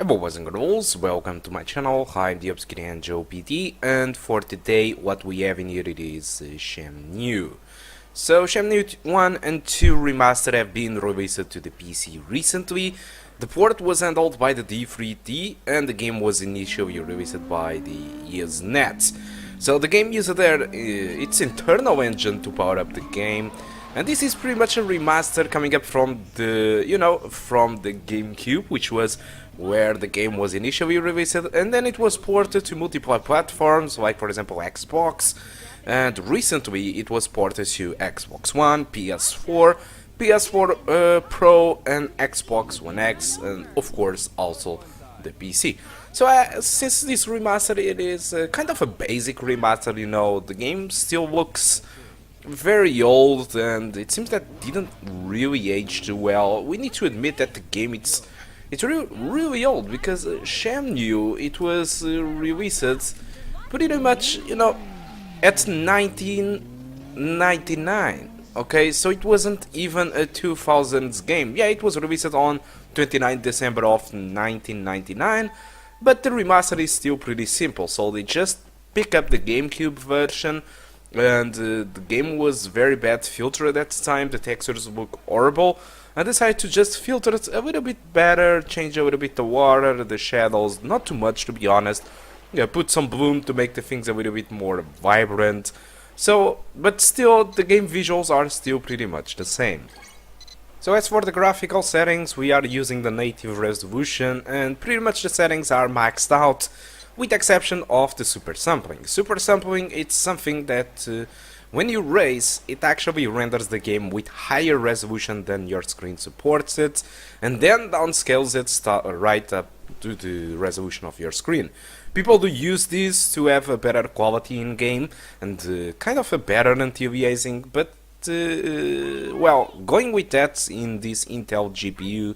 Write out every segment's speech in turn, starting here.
Hello boys and girls, welcome to my channel. I'm the Obscure Joe PD, and for today what we have in here it is Shenmue. So Shenmue 1 and 2 Remaster have been released to the PC recently. The port was handled by the D3D and the game was initially released by the HGST. So the game uses its internal engine to power up the game. And this is pretty much a remaster coming up from the, from the GameCube, which was where the game was initially released, and then it was ported to multiple platforms, like for example Xbox, and recently it was ported to Xbox One, PS4, PS4 Pro, and Xbox One X, and of course also the PC. So since this remaster, it is kind of a basic remaster, the game still looks very old and it seems that didn't really age too well. We need to admit that the game it's really old, because Shenmue, it was released pretty much at 1999. Okay, so it wasn't even a 2000s game. Yeah, it was released on 29 December of 1999, but the remaster is still pretty simple. So they just pick up the GameCube version, and the game was very bad filtered at the time. The textures look horrible. I decided to just filter it a little bit better, change a little bit the water, the shadows, not too much to be honest. Yeah, put some bloom to make the things a little bit more vibrant. So, but still, the game visuals are still pretty much the same. So as for the graphical settings, we are using the native resolution, and pretty much the settings are maxed out, with the exception of the super sampling. Super sampling, it's something that when you raise, it actually renders the game with higher resolution than your screen supports it, and then downscales it right up to the resolution of your screen. People do use this to have a better quality in game and kind of a better anti-aliasing, but well, going with that in this Intel GPU,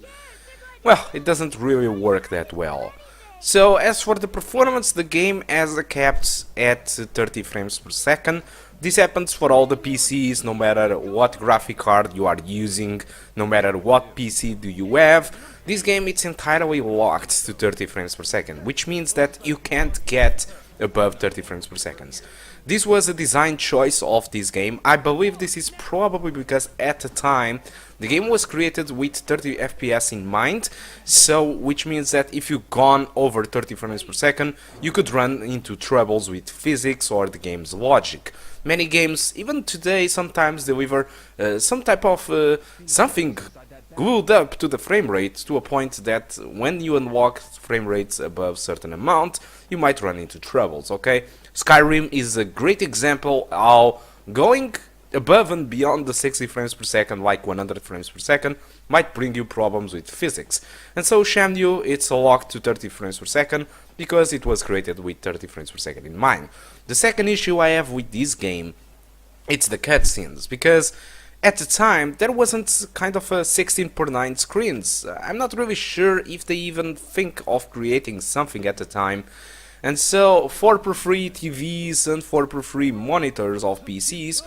well, it doesn't really work that well. So as for the performance, the game has a capped at 30 frames per second. This happens for all the PCs, no matter what graphic card you are using, no matter what PC do you have. This game it's entirely locked to 30 frames per second, which means that you can't get above 30 frames per second. This was a design choice of this game. I believe this is probably because at the time the game was created with 30 FPS in mind, so which means that if you gone over 30 frames per second, you could run into troubles with physics or the game's logic. Many games, even today, sometimes deliver some type of something glued up to the frame rate to a point that when you unlock frame rates above certain amount, you might run into troubles, okay? Skyrim is a great example how going above and beyond the 60 frames per second, like 100 frames per second, might bring you problems with physics. And so Shenmue, it's locked to 30 frames per second because it was created with 30 frames per second in mind. The second issue I have with this game, it's the cutscenes, because at the time there wasn't kind of a 16:9 screens. I'm not really sure if they even think of creating something at the time. And so 4x3 TVs and 4x3 monitors of PCs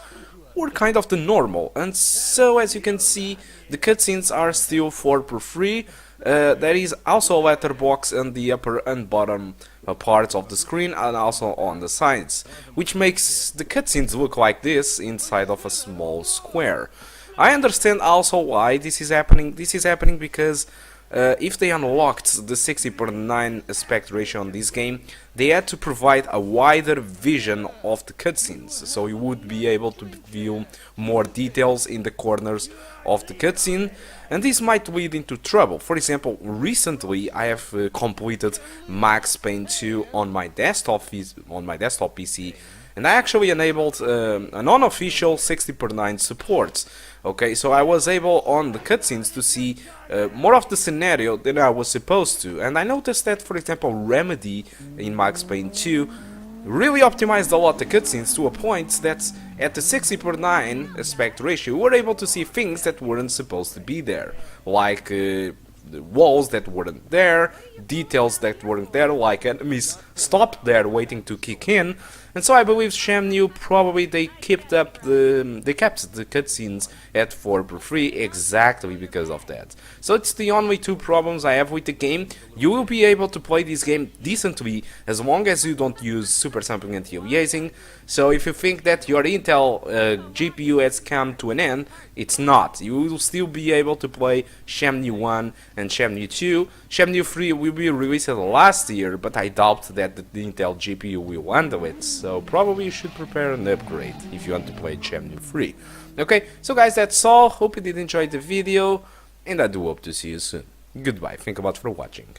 were kind of the normal, and so as you can see the cutscenes are still 4x3. There is also a letterbox on the upper and bottom parts of the screen and also on the sides, which makes the cutscenes look like this inside of a small square. I understand also why this is happening. This is happening because if they unlocked the 60:9 aspect ratio on this game, they had to provide a wider vision of the cutscenes, so you would be able to view more details in the corners of the cutscene, and this might lead into trouble. For example, recently I have completed Max Payne 2 on my desktop PC, and I actually enabled an unofficial 60:9 support. Okay, so I was able on the cutscenes to see more of the scenario than I was supposed to, and I noticed that, for example, Remedy in Max Payne 2 really optimized a lot the cutscenes to a point that at the 60:9 aspect ratio we were able to see things that weren't supposed to be there, like the walls that weren't there, details that weren't there, like enemies stopped there waiting to kick in, and so I believe Shenmue probably they kept the cutscenes at 4 per free exactly because of that. So it's the only two problems I have with the game. You will be able to play this game decently as long as you don't use super sampling anti-aliasing. So if you think that your Intel GPU has come to an end, it's not. You will still be able to play Shenmue 1 and Shenmue 2. Shenmue 3 will be released last year, but I doubt that the Intel GPU will handle it. So probably you should prepare an upgrade if you want to play Shenmue 3. Okay, so guys, that's all. Hope you did enjoy the video, and I do hope to see you soon. Goodbye. Thank you a lot for watching.